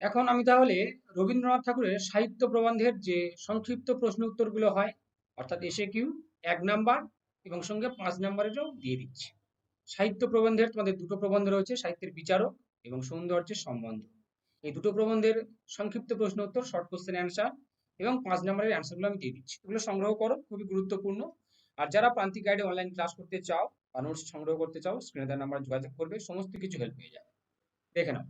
এখন আমি তাহলে রবীন্দ্রনাথ ঠাকুরের সাহিত্য প্রবন্ধের যে সংক্ষিপ্ত প্রশ্ন উত্তরগুলো হয়, অর্থাৎ এসএকিউ 1 নাম্বার এবং সঙ্গে 5 নাম্বারেরও দিয়ে দিচ্ছি। সাহিত্য প্রবন্ধের তোমাদের দুটো প্রবন্ধ রয়েছে, সাহিত্যের বিচারক এবং সৌন্দর্যের সম্বন্ধ। এই দুটো প্রবন্ধের সংক্ষিপ্ত প্রশ্ন উত্তর, শর্ট কোশ্চেন অ্যান্সার এবং 5 নাম্বারের অ্যান্সারগুলো আমি দিয়ে দিচ্ছি। এগুলো সংগ্রহ করো, খুবই গুরুত্বপূর্ণ। আর যারা প্রান্তিক গাইডে অনলাইন ক্লাস করতে চাও বা নোটস সংগ্রহ করতে চাও, স্ক্রিনে দেওয়া নাম্বার যোগাযোগ করবে, সমস্ত কিছু হেল্প পেয়ে যাবে। দেখে নাও।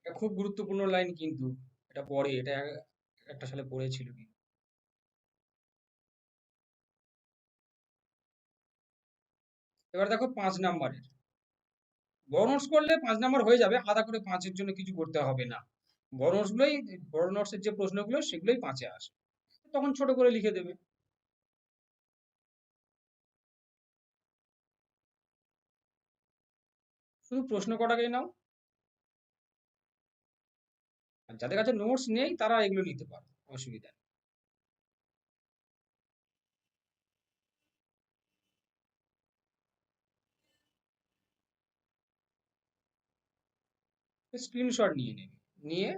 এটা খুব গুরুত্বপূর্ণ লাইন কিন্তু, এটা পড়ে, এটা একটা সালে পড়েছিল কি। এবার দেখো 5 নাম্বারের, বড় নোটস করলে 5 নাম্বার হয়ে যাবে, আলাদা করে পাঁচের জন্য কিছু করতে হবে না। বড় নোটসগুলোই, বড় নোটসের যে প্রশ্নগুলো সেগুলোই 5-এ আসে, তখন ছোট করে লিখে দেবে। শুধু প্রশ্ন কটাকেই নাও, আর যাদের কাছে নোটস নেই তারা এগুলো নিতে পারে, অসুবিধা নেই, স্ক্রিনশট নিয়ে নেবে, নিয়ে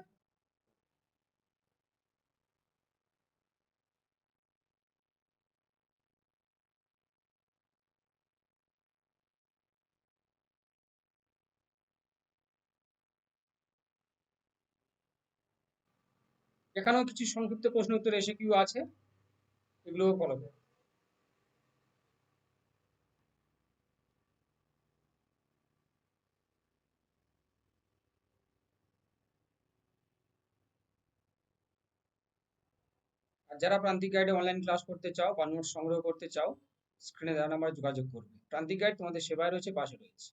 এখানেও কিছু সংক্ষিপ্ত প্রশ্ন উত্তর এসে কিউ আছে, এগুলোও ফলো করো। আর যারা প্রান্তিক গাইডে অনলাইন ক্লাস করতে চাও বা নোটস সংগ্রহ করতে চাও, স্ক্রিনে দেওয়া নাম্বারে যোগাযোগ করবে। প্রান্তিক গাইড তোমাদের সেবায় রয়েছে, পাশে রয়েছে।